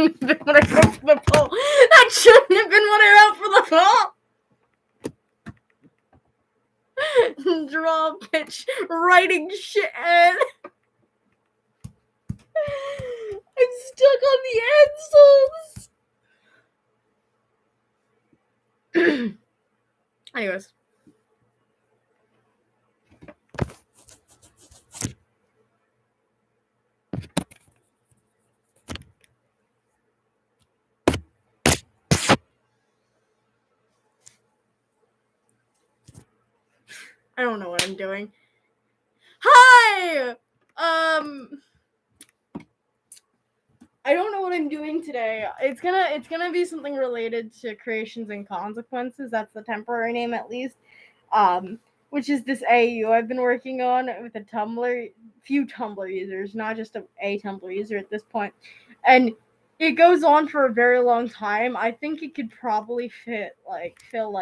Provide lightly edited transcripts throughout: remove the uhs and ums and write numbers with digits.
shouldn't have been what I wrote for the poll. That shouldn't have been what I wrote for the poll. Draw, pitch, writing shit. I'm stuck on the insoles. Anyways. I don't know what I'm doing. Hi! I don't know what I'm doing today. It's gonna be something related to creations and consequences. That's the temporary name, at least. Which is this AU I've been working on with a few Tumblr users, not just a Tumblr user at this point. And it goes on for a very long time. I think it could probably fill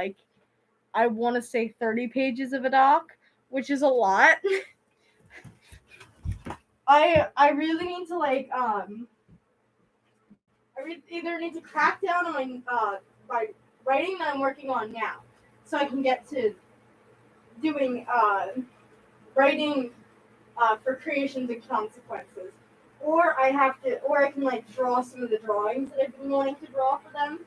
I want to say 30 pages of a doc, which is a lot. I really need to either need to crack down on my writing that I'm working on now, so I can get to doing writing for creations and consequences, or I can draw some of the drawings that I've been wanting to draw for them.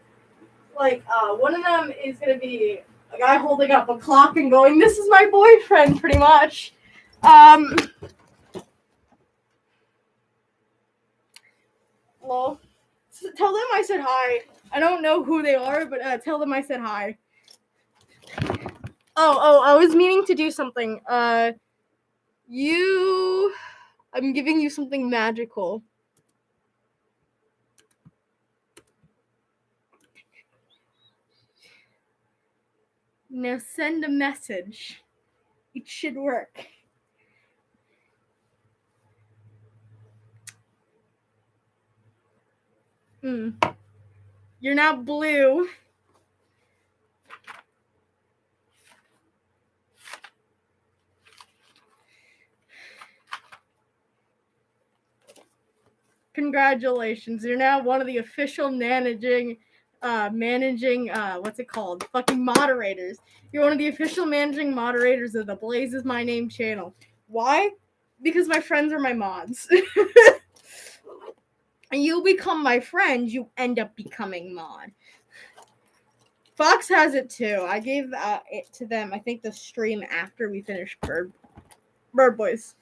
One of them is gonna be a guy holding up a clock and going, "This is my boyfriend," pretty much. Well, tell them I said hi. I don't know who they are, but tell them I said hi. Oh, I was meaning to do something. I'm giving you something magical. Now send a message. It should work. You're now blue. Congratulations. You're now one of the official managing what's it called? Fucking moderators. You're one of the official managing moderators of the Blaze is My Name channel. Why? Because my friends are my mods. And you become my friend, you end up becoming mod. Fox has it too. I gave it to them, I think, the stream after we finished Bird Boys.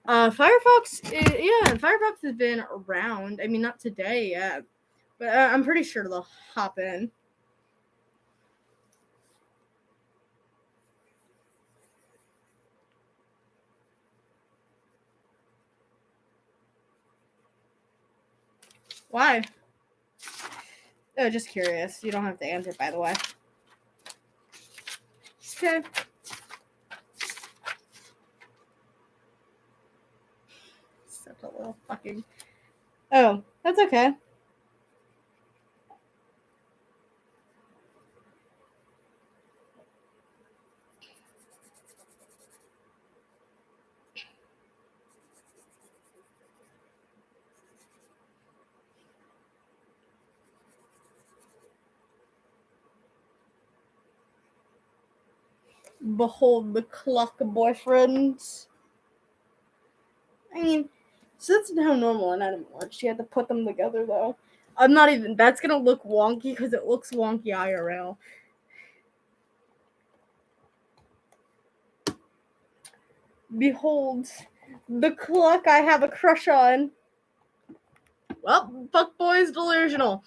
Firefox has been around. I mean, not today yet, but I'm pretty sure they'll hop in. Why? Oh, just curious. You don't have to answer, by the way. Okay. Such a little fucking... Oh, that's okay. Behold the clock, boyfriends. I mean, so that's how normal and anime works. You have to put them together, though. That's gonna look wonky because it looks wonky IRL. Behold the clock I have a crush on. Well, fuckboy's delusional.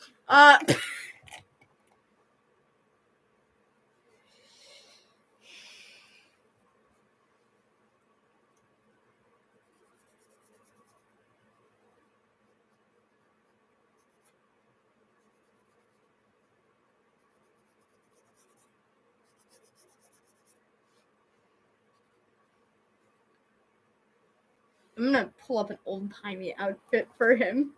I'm gonna pull up an old-timey outfit for him.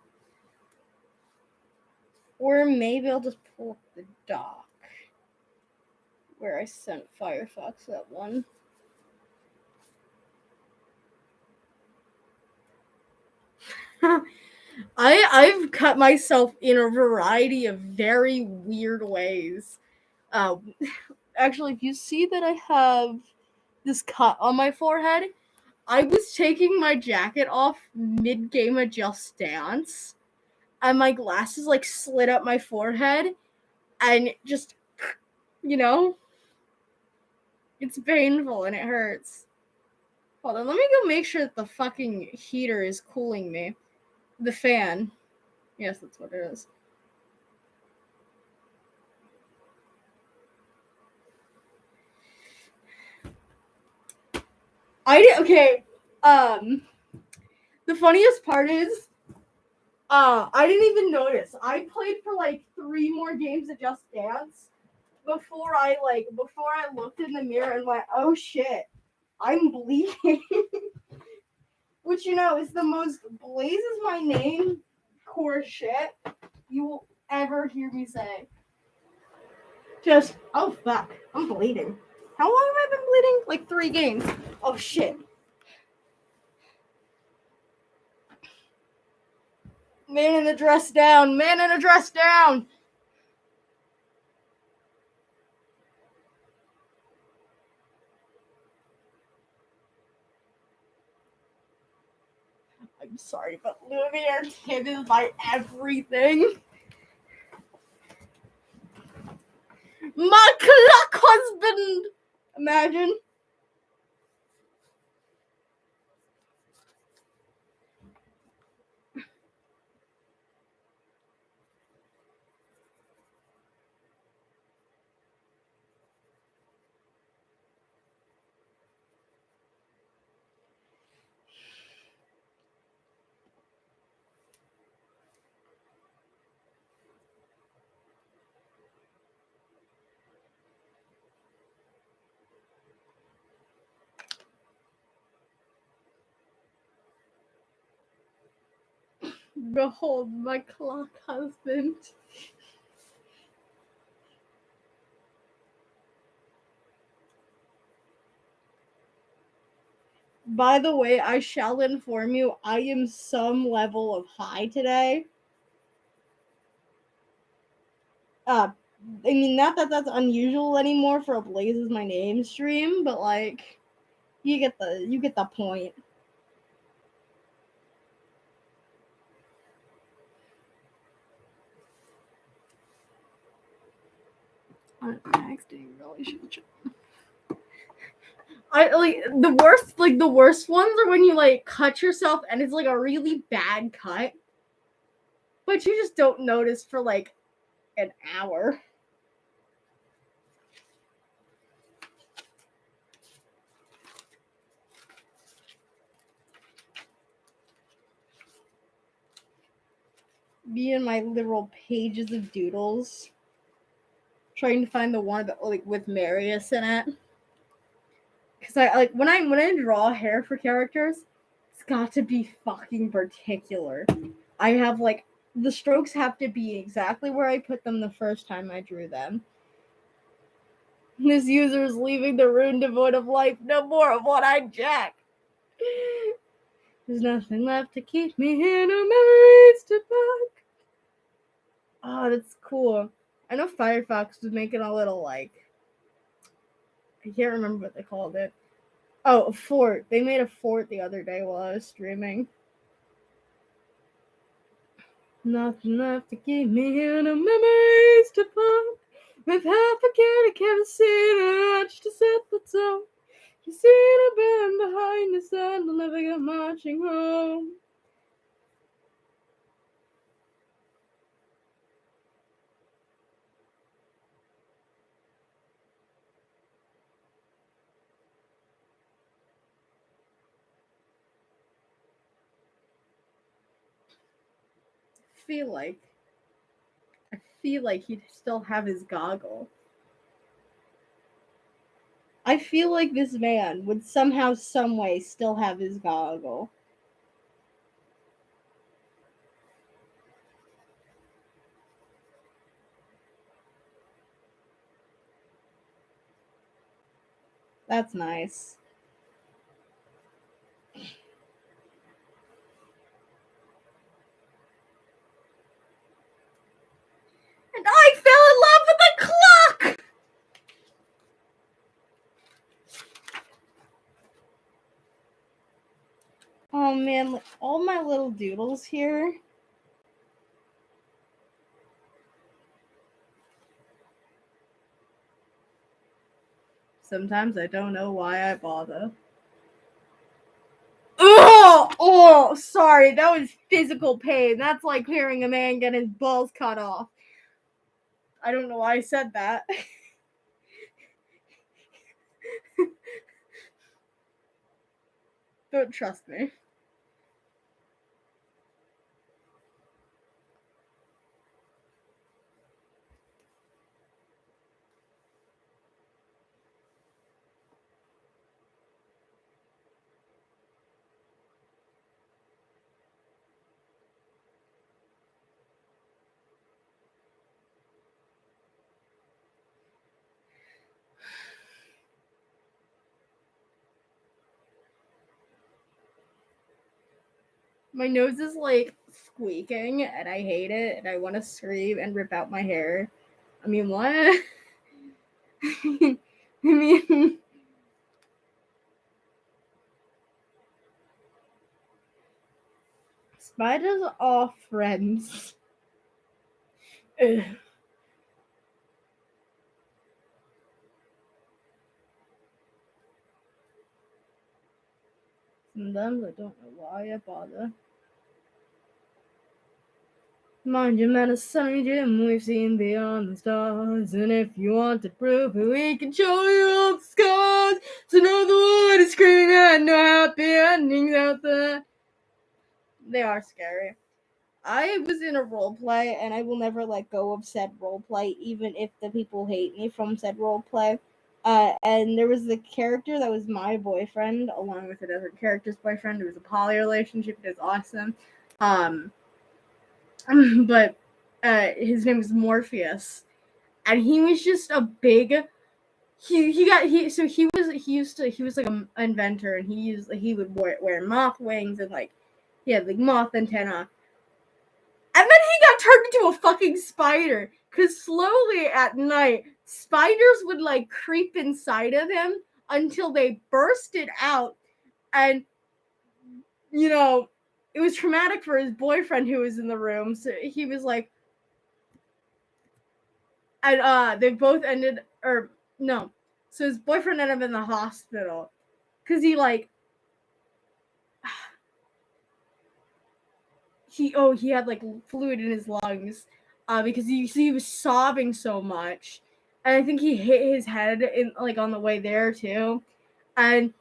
Or maybe I'll just pull up the doc where I sent Firefox that one. I've cut myself in a variety of very weird ways. Um, Actually, if you see that I have this cut on my forehead, I was taking my jacket off mid game of Just Dance, and my glasses like slid up my forehead, and just, you know, it's painful and it hurts. Hold on, let me go make sure that the fucking heater is cooling me. The fan. Yes, that's what it is. Okay. The funniest part is, I didn't even notice. I played for like 3 more games of Just Dance before I looked in the mirror and went, oh shit, I'm bleeding. Which is the most blazes my name core shit you will ever hear me say. Just, oh fuck, I'm bleeding. How long have I been bleeding? Like 3 games. Oh shit. Man in a dress down. Man in a dress down. I'm sorry, but Lumiere Kid is my everything. My clock husband. Imagine. Behold my clock husband. By the way, I shall inform you, I am some level of high today. I mean, not that that's unusual anymore for a Blazes My Name stream, but like, you get the point. I'm texting relationship. I like the worst ones are when you like cut yourself and it's like a really bad cut, but you just don't notice for like an hour. Me and my literal pages of doodles, trying to find the one that like with Marius in it. Because I like when I draw hair for characters, it's got to be fucking particular. I have like the strokes have to be exactly where I put them the first time I drew them. This user is leaving the room devoid of life. No more of what I jack. There's nothing left to keep me here. No memories to back. Oh, that's cool. I know Firefox was making a little like I can't remember what they called it. Oh, a fort. They made a fort the other day while I was streaming. Nothing left to keep me here. No memories to pump. With half a can of kerosene and a match to set the tone. You see the band behind us and I'll never get marching home. I feel like he'd still have his goggle. I feel like this man would somehow, some way, still have his goggle. That's nice. Oh man, all my little doodles here. Sometimes I don't know why I bother. Oh, sorry, that was physical pain. That's like hearing a man get his balls cut off. I don't know why I said that. Don't trust me. My nose is like squeaking and I hate it and I want to scream and rip out my hair. I mean, what? I mean, spiders are friends. Ugh. Sometimes I don't know why I bother. Mind your manners, sunny Jim, we've seen beyond the stars. And if you want to prove it, we can show you all the scars. So know the world is screaming and no happy endings out there. They are scary. I was in a role play, and I will never let go of said role play, even if the people hate me from said role play. And there was the character that was my boyfriend, along with another character's boyfriend. It was a poly relationship. It was awesome. Um, but his name was Morpheus, and he was just a big. He was like an inventor, and he would wear moth wings and like he had like moth antenna. And then he got turned into a fucking spider. Cause slowly at night, spiders would like creep inside of him until they bursted out. And you know, it was traumatic for his boyfriend who was in the room. So he was like, and they both ended, or no. So his boyfriend ended up in the hospital. Cause he like he had like fluid in his lungs because he was sobbing so much, and I think he hit his head in like on the way there too, and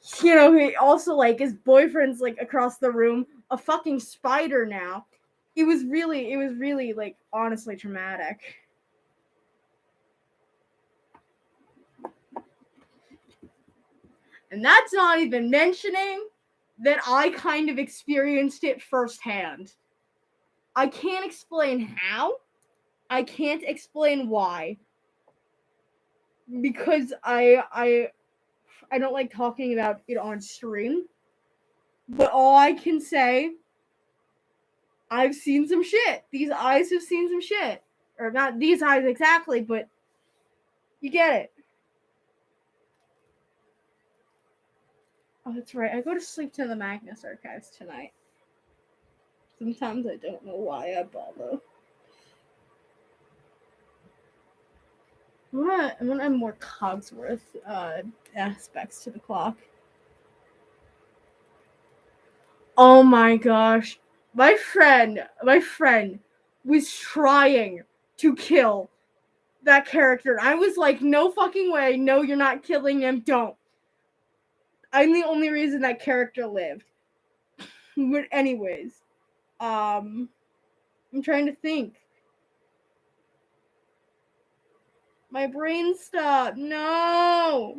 he also like his boyfriend's like across the room, a fucking spider now. It was really like honestly traumatic. And that's not even mentioning that I kind of experienced it firsthand. I can't explain how. I can't explain why. Because I don't like talking about it on stream. But all I can say, I've seen some shit. These eyes have seen some shit. Or not these eyes exactly, but you get it. Oh, that's right. I go to sleep to the Magnus Archives tonight. Sometimes I don't know why I bother. I want to add more Cogsworth aspects to the clock. Oh my gosh. My friend was trying to kill that character. I was like, no fucking way. No, you're not killing him. Don't. I'm the only reason that character lived. But anyways, I'm trying to think. My brain stopped. No.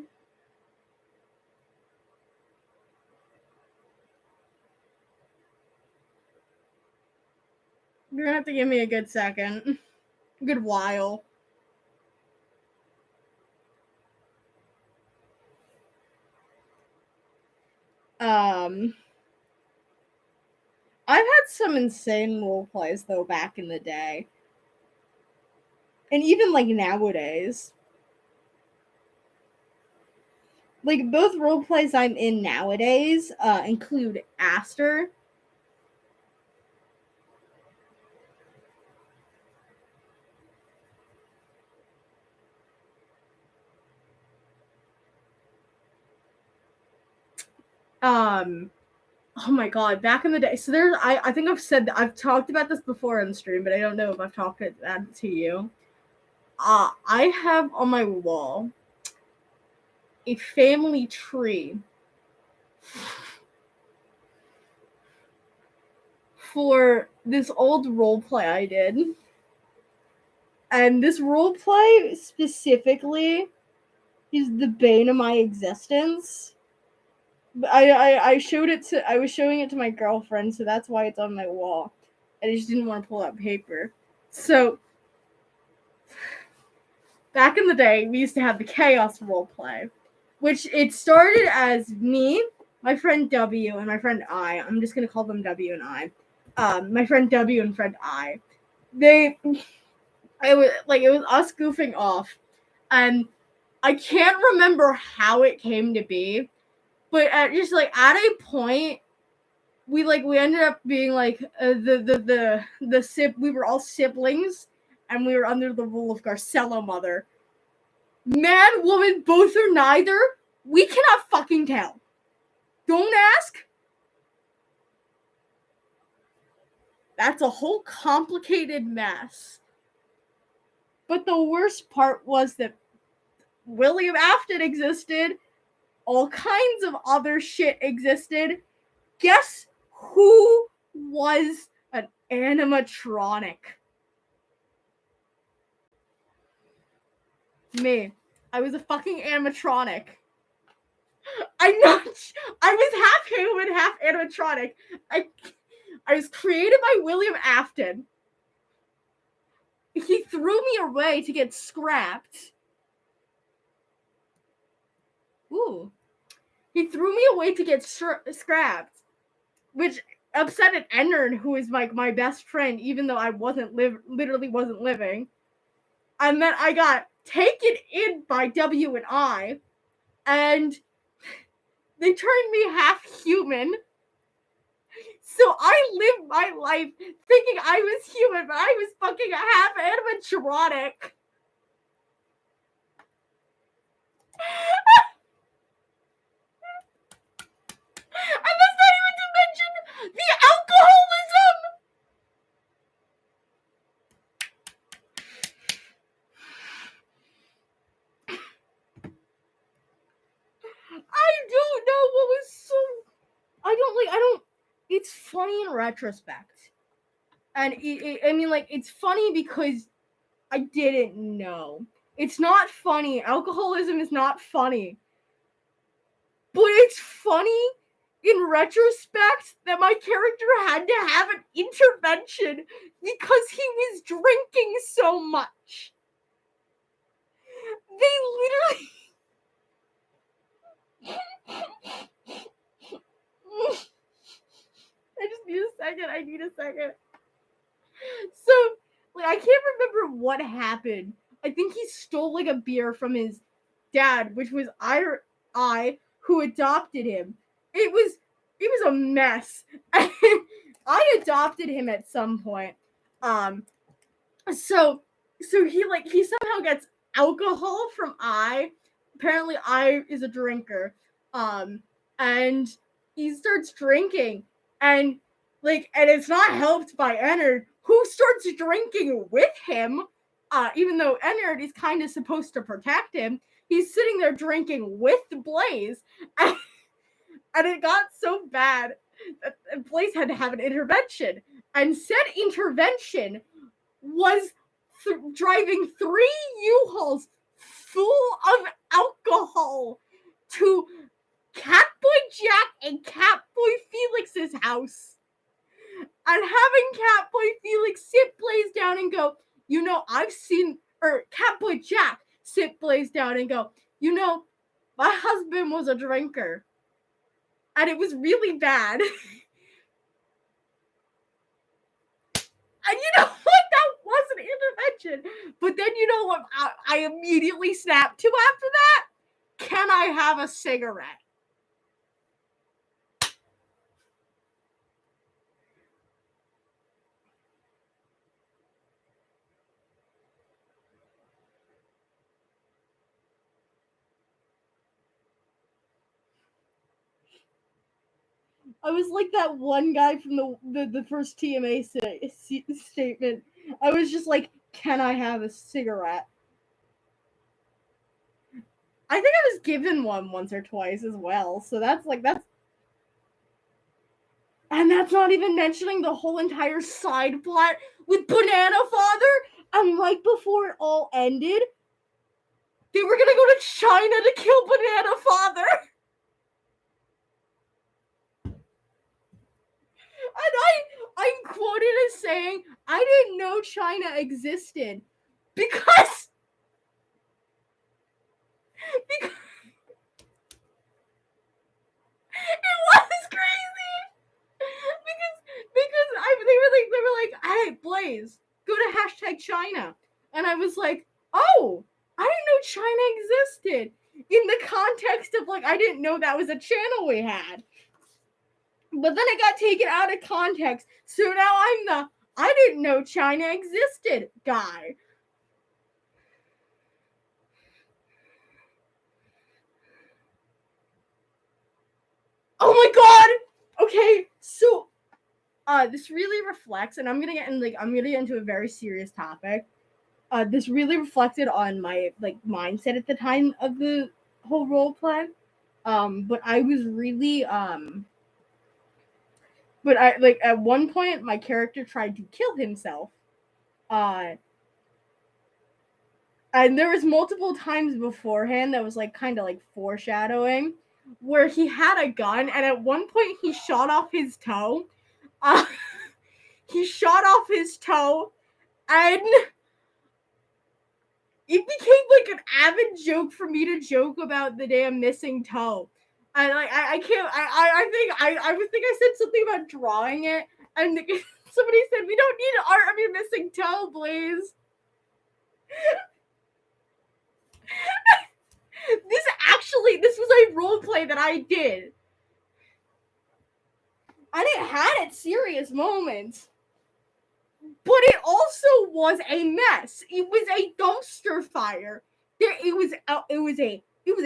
You're gonna have to give me a good second. A good while. I've had some insane role plays though back in the day. And even like nowadays. like both role plays I'm in nowadays include Aster. Oh my god, back in the day. So there's I think I've talked about this before on the stream, but I don't know if I've talked about it to you. I have on my wall a family tree for this old role play I did. And this role play specifically is the bane of my existence. I showed it to I was showing it to my girlfriend, so that's why it's on my wall. I just didn't want to pull out paper. So back in the day, we used to have the chaos role play, which it started as me, my friend W, and my friend I. I'm just gonna call them W and I. My friend W and friend I. It was us goofing off, and I can't remember how it came to be, but at a point, we ended up being like we were all siblings, and we were under the rule of Garcello Mother. Man, woman, both or neither, we cannot fucking tell. Don't ask. That's a whole complicated mess. But the worst part was that William Afton existed. All kinds of other shit existed. Guess who was an animatronic? Me. I was a fucking animatronic. I was half human, half animatronic. I was created by William Afton. He threw me away to get scrapped. Ooh. He threw me away to get scrapped, which upset Ennard, who is like my best friend, even though I literally wasn't living. And then I got taken in by W and I, and they turned me half human. So I lived my life thinking I was human, but I was fucking a half animatronic. And that's not even to mention the alcoholism. I don't know what was so. It's funny in retrospect, and it's funny because I didn't know. It's not funny. Alcoholism is not funny, but it's funny in retrospect that my character had to have an intervention because he was drinking so much. They literally. I need a second. So, I can't remember what happened. I think he stole a beer from his dad, which was I who adopted him. It was a mess. I adopted him at some point. So he somehow gets alcohol from I. Apparently I is a drinker. And he starts drinking, and it's not helped by Ennard, who starts drinking with him. Even though Ennard is kind of supposed to protect him, he's sitting there drinking with Blaze, and it got so bad that Blaze had to have an intervention, and said intervention was driving 3 U-Hauls full of alcohol to Catboy Jack and Catboy Felix's house, and having Catboy Felix sit Blaze down and go, Catboy Jack sit Blaze down and go, my husband was a drinker, and it was really bad. And you know what? That was an intervention. But then you know what I immediately snapped to after that? can I have a cigarette? I was like that one guy from the first TMA statement. I was just like, can I have a cigarette? I think I was given one once or twice as well. So that's and that's not even mentioning the whole entire side plot with Banana Father. And right before it all ended, they were gonna go to China to kill Banana Father. And I'm quoted as saying, I didn't know China existed because it was crazy. Because they were like, hey, Blaze, go to hashtag China. And I was like, oh, I didn't know China existed. In the context of like, I didn't know that was a channel we had. But then it got taken out of context. So now I'm the I didn't know China existed guy. Oh my god! Okay, so this really reflects, and I'm gonna get into a very serious topic. This really reflected on my like mindset at the time of the whole role play. But I was really but I like at one point my character tried to kill himself. Uh and there was multiple times beforehand that was like kind of like foreshadowing where he had a gun and at one point he shot off his toe. Uh he shot off his toe and it became like an avid joke for me to joke about the damn missing toe. And like I can't I would think I said something about drawing it and somebody said we don't need art of your missing toe, Blaze. This was a role play that I did. And it had its serious moments. But it also was a mess. It was a dumpster fire. It was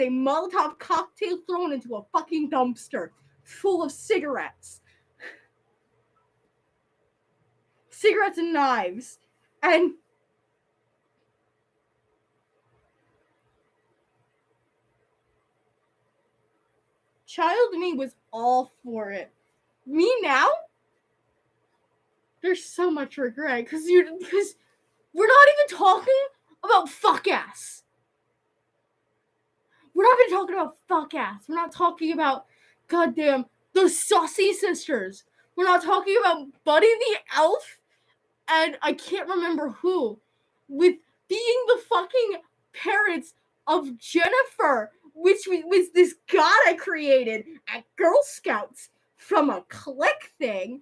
a Molotov cocktail thrown into a fucking dumpster full of cigarettes and knives. And child me was all for it. Me now, there's so much regret because we're not even talking about fuck ass. We're not even talking about fuck ass. We're not talking about goddamn those saucy sisters. We're not talking about Buddy the Elf and I can't remember who with being the fucking parents of Jennifer, which was this god I created at Girl Scouts from a clique thing.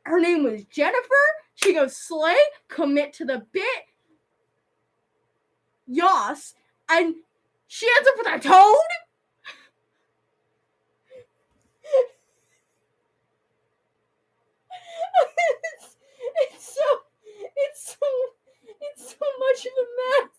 Her name was Jennifer. She goes slay, commit to the bit, yas, and she ends up with a toad. It's so much of a mess.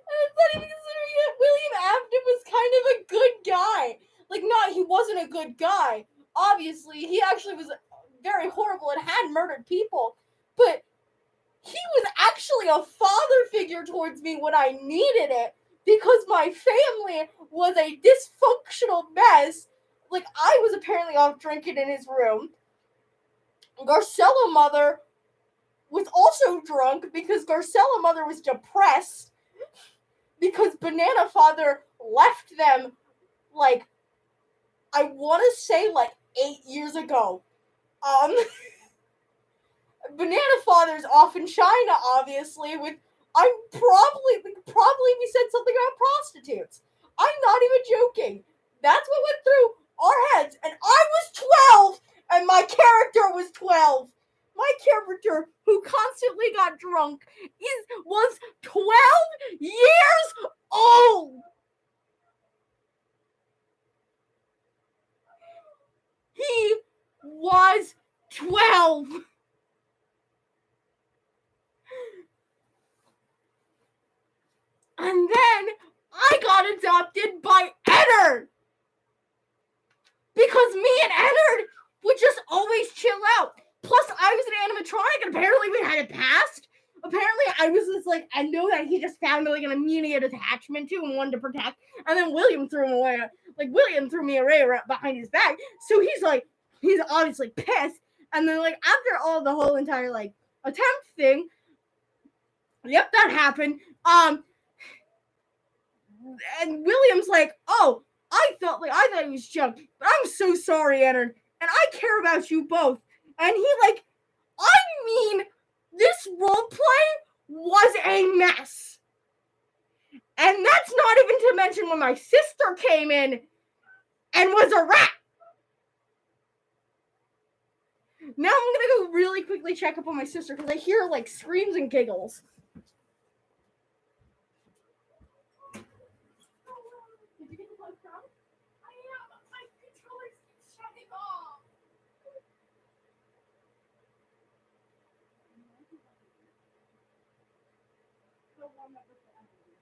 And it's not even considering that William Afton was kind of a good guy. Like, not he wasn't a good guy. Obviously, he actually was very horrible and had murdered people. But he was actually a father figure towards me when I needed it because my family was a dysfunctional mess. Like, I was apparently off drinking in his room. Garcella Mother was also drunk because Garcella Mother was depressed because Banana Father left them, like, I want to say, like, 8 years ago. Banana Father's off in China, obviously, with, I'm probably we said something about prostitutes. I'm not even joking. That's what went through our heads, and I was 12, and my character was 12. My character, who constantly got drunk, was 12 got adopted by Ennard. Because me and Ennard would just always chill out. Plus, I was an animatronic, and apparently we had it passed. Apparently, I was just like, I know that he just found like an immediate attachment to and wanted to protect. And then William threw him away. Like, William threw me away right behind his back. So he's obviously pissed. And then, like, after all the whole entire, like, attempt thing, yep, that happened. And William's like, oh, I thought he was jumped, but I'm so sorry, Ennard, and I care about you both. And he like, I mean, this roleplay was a mess. And that's not even to mention when my sister came in and was a rat. Now I'm gonna go really quickly check up on my sister because I hear like screams and giggles. Did you get the plug from? I am. My controller keeps shutting off. The one that was the enemy.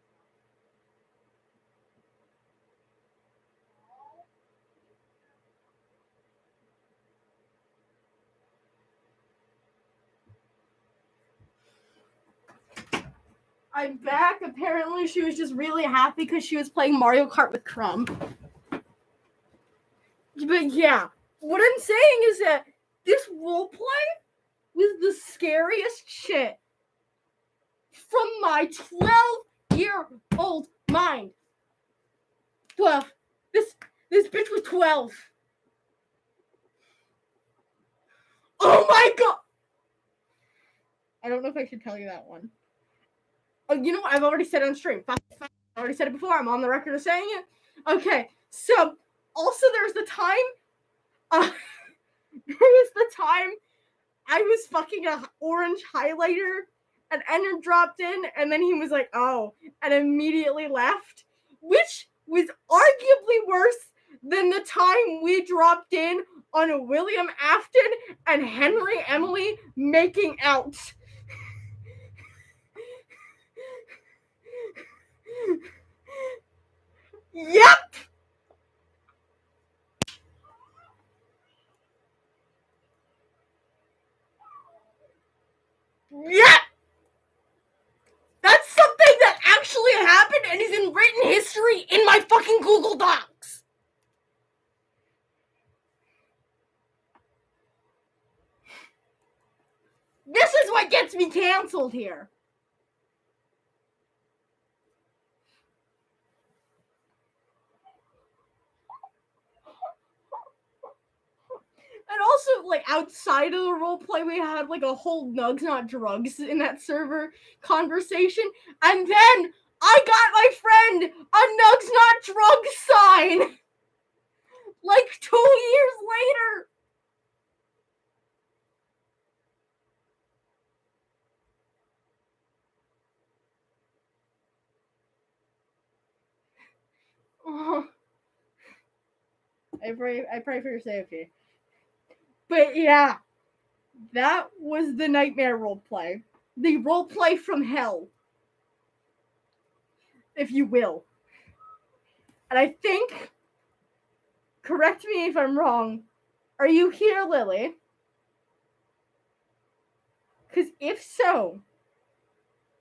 I'm back. Apparently, she was just really happy because she was playing Mario Kart with Crumb. But yeah, what I'm saying is that this roleplay was the scariest shit from my 12-year-old mind. 12. This bitch was 12. Oh my god! I don't know if I should tell you that one. Oh, you know what? I've already said it on stream. I already said it before. I'm on the record of saying it. Okay, so also there's the time. There was the time I was fucking an orange highlighter, and Ennard dropped in, and then he was like, "Oh," and immediately left, which was arguably worse than the time we dropped in on William Afton and Henry Emily making out. Yep. Yep. That's something that actually happened and is in written history in my fucking Google Docs. This is what gets me canceled here. And also, like, outside of the roleplay, we had, like, a whole Nugs Not Drugs in that server conversation. And then I got my friend a Nugs Not Drugs sign. Like, 2 years later. Oh. I pray for your safety. But yeah, that was the nightmare roleplay. The roleplay from hell, if you will. And I think, correct me if I'm wrong, are you here, Lily? Because if so,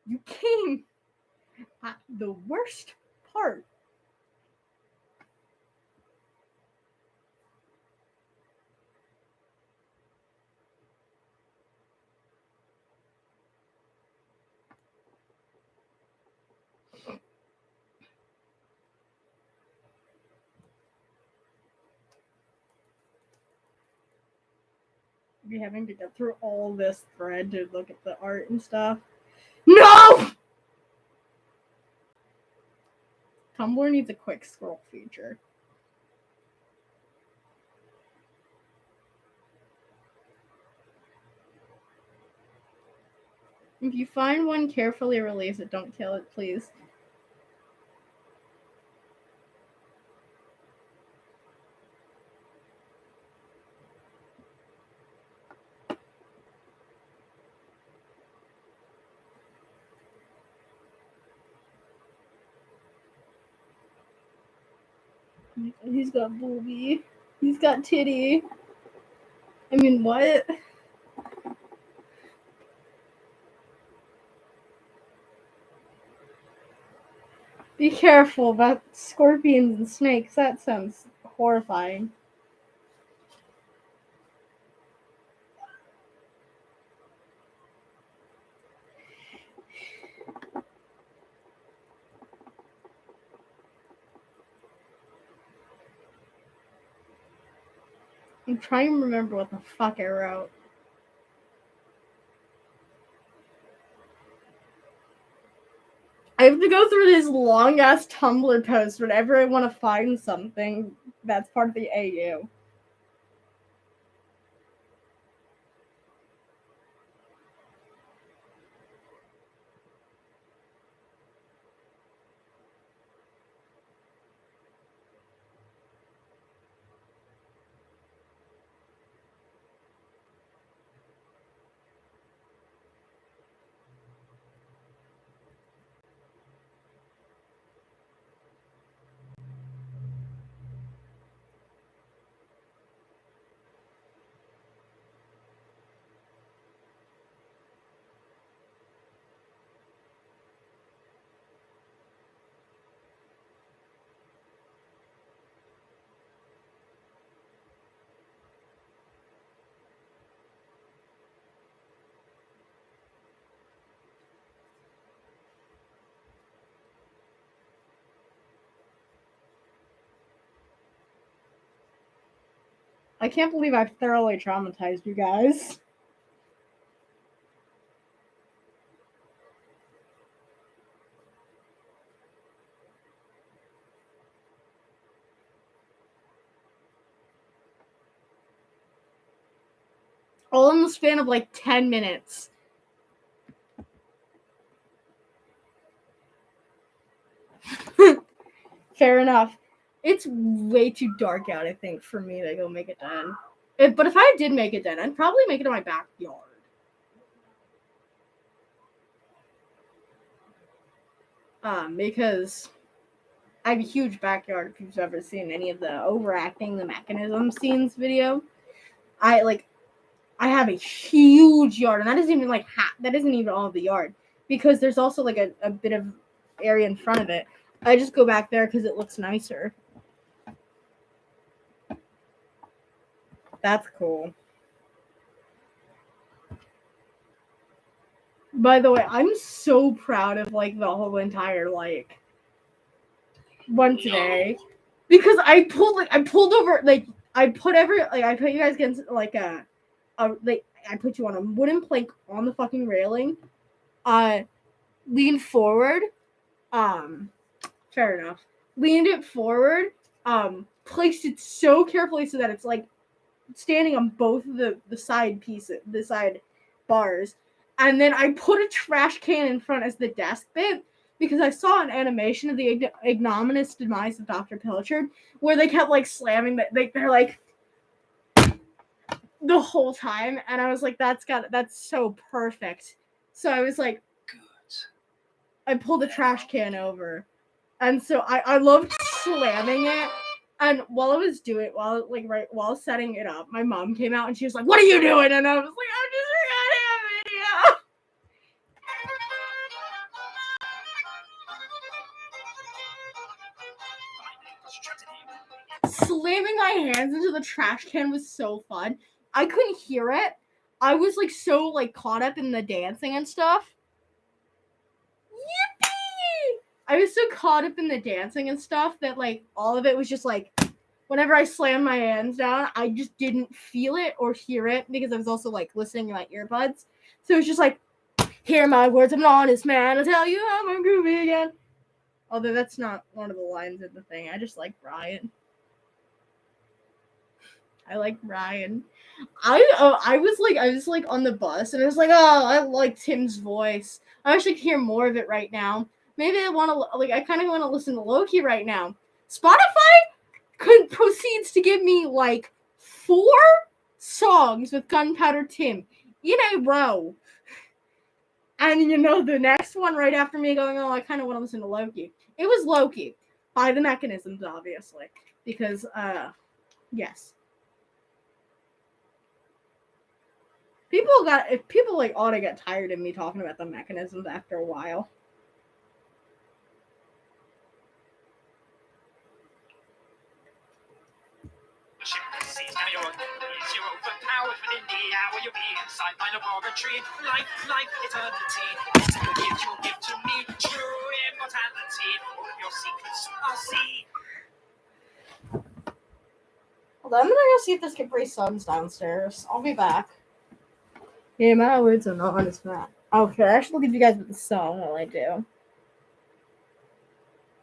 you came at the worst part. Be having to get through all this thread to look at the art and stuff. No! Tumblr needs a quick scroll feature. If you find one, carefully release it. Don't kill it, please. He's got boobie. He's got titty. I mean, what? Be careful about scorpions and snakes. That sounds horrifying. I'm trying to remember what the fuck I wrote. I have to go through this long ass Tumblr post whenever I want to find something that's part of the AU. I can't believe I've thoroughly traumatized you guys. All in the span of like 10 minutes. Fair enough. It's way too dark out, I think, for me to go make a den. But if I did make a den, I'd probably make it in my backyard. Because I have a huge backyard. If you've ever seen any of the overacting the mechanism scenes video, I have a huge yard, and that isn't even like that isn't even all of the yard, because there's also like a bit of area in front of it. I just go back there because it looks nicer. That's cool. By the way, I'm so proud of like the whole entire like one today, because I pulled over, like I put you guys against like I put you on a wooden plank on the fucking railing, leaned forward, fair enough, leaned it forward, placed it so carefully so that it's like standing on both the side pieces, the side bars, and then I put a trash can in front as the desk bit, because I saw an animation of the ignominious demise of Dr. Pilchard where they kept like slamming they're like the whole time, and I was like, that's so perfect. So I was like, good. I pulled the trash can over, and so I loved slamming it. And while I was doing, while setting it up, my mom came out and she was like, "What are you doing?" And I was like, "I'm just recording a video." Slamming my hands into the trash can was so fun. I couldn't hear it. I was like so like caught up in the dancing and stuff. Yippee! I was so caught up in the dancing and stuff that like all of it was just like, whenever I slammed my hands down, I just didn't feel it or hear it, because I was also like listening to my earbuds. So it was just like, hear my words, I'm an honest man, I'll tell you how I'm groovy again. Although that's not one of the lines in the thing. I just like Brian. I like Ryan. I was like on the bus, and I was like, oh, I like Tim's voice. I wish I could hear more of it right now. Maybe I kind of want to listen to Loki right now. Spotify proceeds to give me like 4 songs with Gunpowder Tim in a row. And you know, the next one right after me going, oh, I kind of want to listen to Loki. It was Loki by the Mechanisms, obviously. because yes. People like ought to get tired of me talking about the mechanisms after a while. Life, eternity. You'll give to me true immortality. All of your secrets I'll see. Hold on, I'm gonna go see if this Capri Sun's downstairs. I'll be back. Yeah, my words are not honest Matt. Okay, I should leave you guys with the song while I do.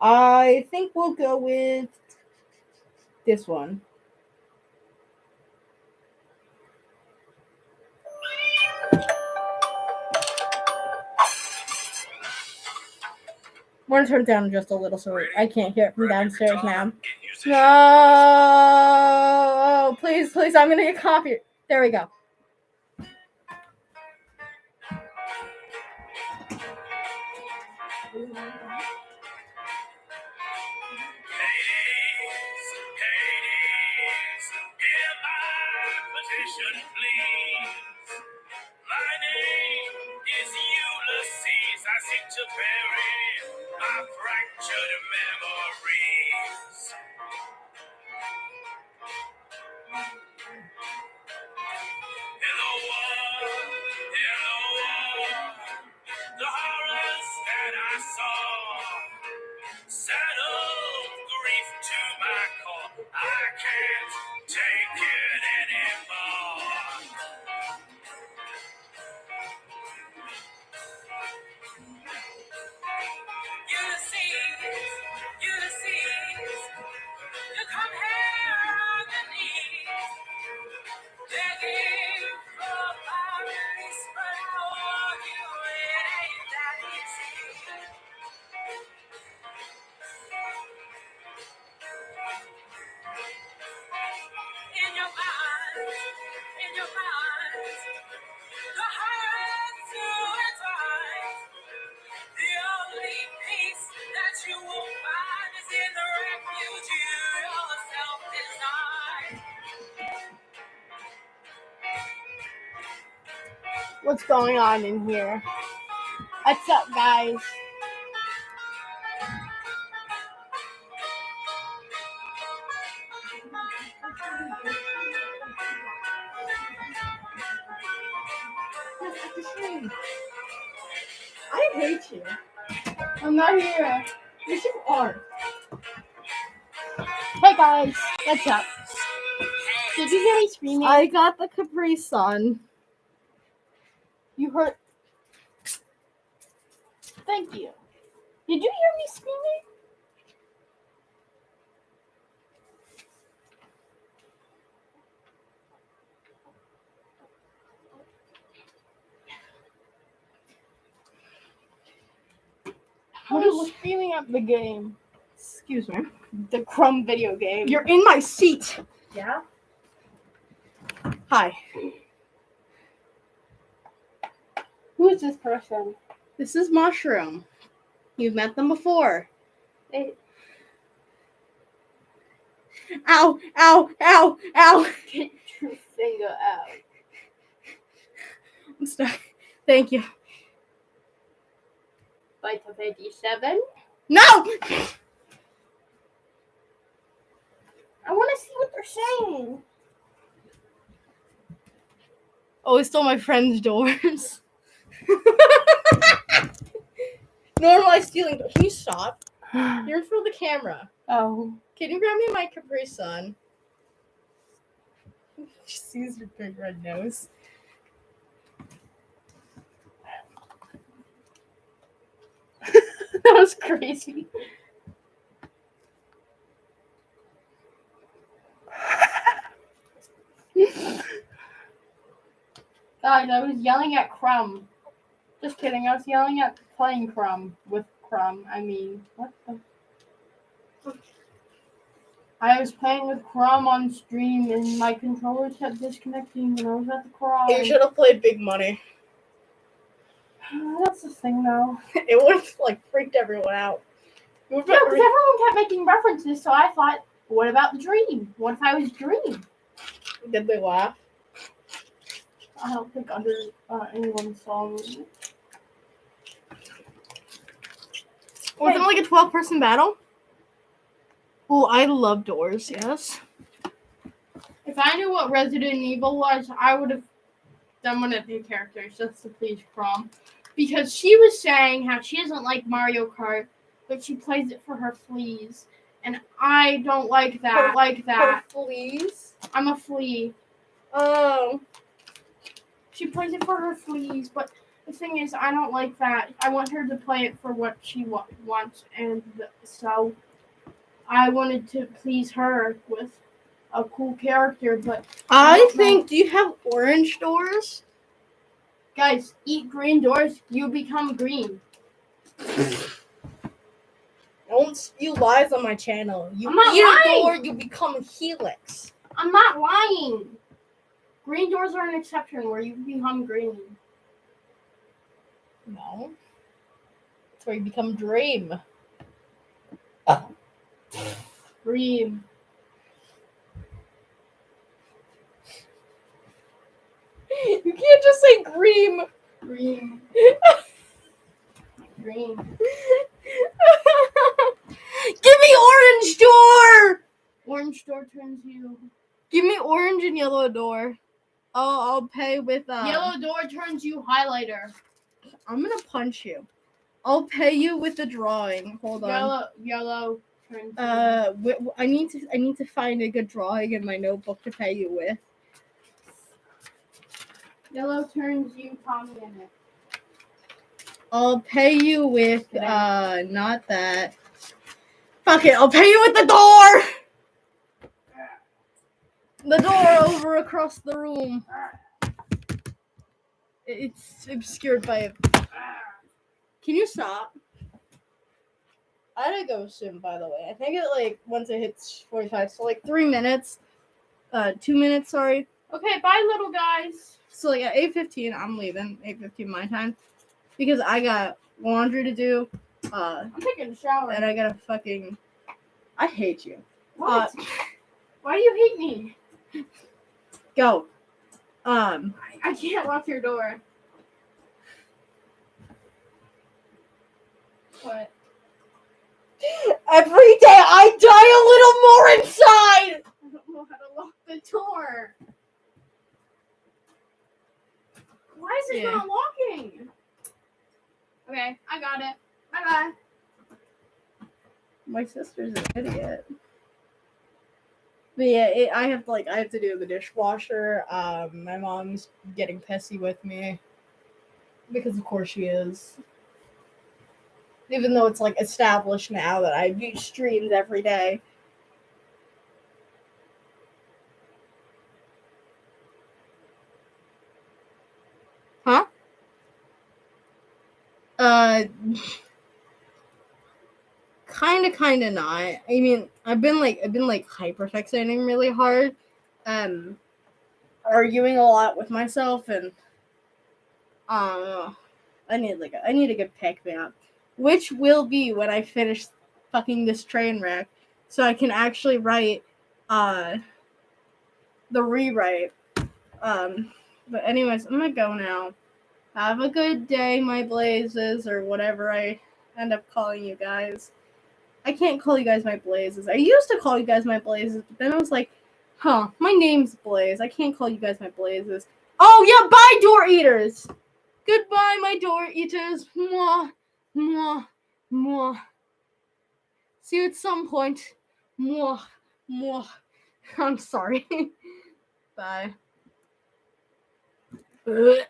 I think we'll go with this one. I'm gonna turn it down just a little so I can't hear it from downstairs now. No, please, I'm gonna get copied. There we go. Hades, hear my petition, please. My name is Ulysses. I seek to bury my fractured memories. Hello, the horrors that I saw. Saddle grief to my core. I can't take it anymore. Ulysses, you come here on your knees, begging for my release, but I warn you, it ain't that easy. In your mind, the heart to its eyes. The only peace that you will find is in the refuge you yourself design. What's going on in here? What's up, guys? I hate you. I'm not here. Yes, you are. Hey guys, what's up? Did you hear me screaming? I got the Capri Sun. You heard? Thank you. Did you hear me screaming? I was screaming at the game. Excuse me. The Crumb video game. You're in my seat. Yeah? Hi. Who is this person? This is Mushroom. You've met them before. Ow, ow, ow, ow. Get your finger out. I'm stuck. Thank you. Vita 57. No! I want to see what they're saying. Oh, we stole my friend's doors. Normalized stealing. Can you stop? You're in front of the camera. Oh. Can you grab me my Capri Sun? She sees your big red nose. That was crazy. Guys, I was yelling at Crumb. Just kidding, I was yelling at playing Crumb with Crumb. I mean, what the? I was playing with Crumb on stream and my controller kept disconnecting and I was at the cry. You should have played Big Money. That's the thing though. It would have freaked everyone out. Yeah, because everyone kept making references, so I thought, What about Dream? What if I was Dream? Did they laugh? I don't think under anyone's song. Was it like a 12-person battle? Oh, I love Doors, yes. If I knew what Resident Evil was, I would have done one of the characters just to please Prom. Because she was saying how she doesn't like Mario Kart, but she plays it for her fleas. And I don't like that. Her fleas? I'm a flea. Oh. She plays it for her fleas, but the thing is, I don't like that. I want her to play it for what she wants, and so I wanted to please her with a cool character, but I think, do you have orange Doors? Guys, eat green Doors, you become green. Don't spew lies on my channel. You I'm not eat lying. a door, you become a helix. I'm not lying. Green Doors are an exception where you become green. No. That's where you become Dream. Dream. You can't just say Dream. Green. Green. Give me orange door! Orange door turns you. Give me orange and yellow door. I'll pay with Yellow door turns you highlighter. I'm gonna punch you. I'll pay you with the drawing. Hold on. Yellow turns I need to find a good drawing in my notebook to pay you with. Yellow turns you Tommy in it. I'll pay you with not that. Fuck it, I'll pay you with the door! The door over across the room. It's obscured by a... Can you stop? I gotta go soon, by the way. I think it, once it hits 45, so, 3 minutes. 2 minutes, sorry. Okay, bye, little guys. So, at 8:15, I'm leaving. 8:15 my time. Because I got laundry to do. I'm taking a shower. And I gotta fucking... I hate you. What? Why do you hate me? Go. I can't lock your door. What? Every day I die a little more inside! I don't know how to lock the door. Why is it not locking? Okay, I got it. Bye-bye. My sister's an idiot. But yeah, I have to do the dishwasher. My mom's getting pissy with me. Because of course she is. Even though it's established now that I do streams every day. Huh? Kinda not. I mean, I've been hyperfixating really hard, arguing a lot with myself, and I need a good pick me up, which will be when I finish fucking this train wreck, so I can actually write the rewrite. But anyways, I'm gonna go now. Have a good day, my blazes, or whatever I end up calling you guys. I can't call you guys my blazes. I used to call you guys my blazes, but then I was like, my name's Blaze. I can't call you guys my blazes. Oh, yeah, bye, door eaters. Goodbye, my door eaters. Mwah, mwah, mwah. See you at some point. Mwah, mwah. I'm sorry. Bye. Ugh.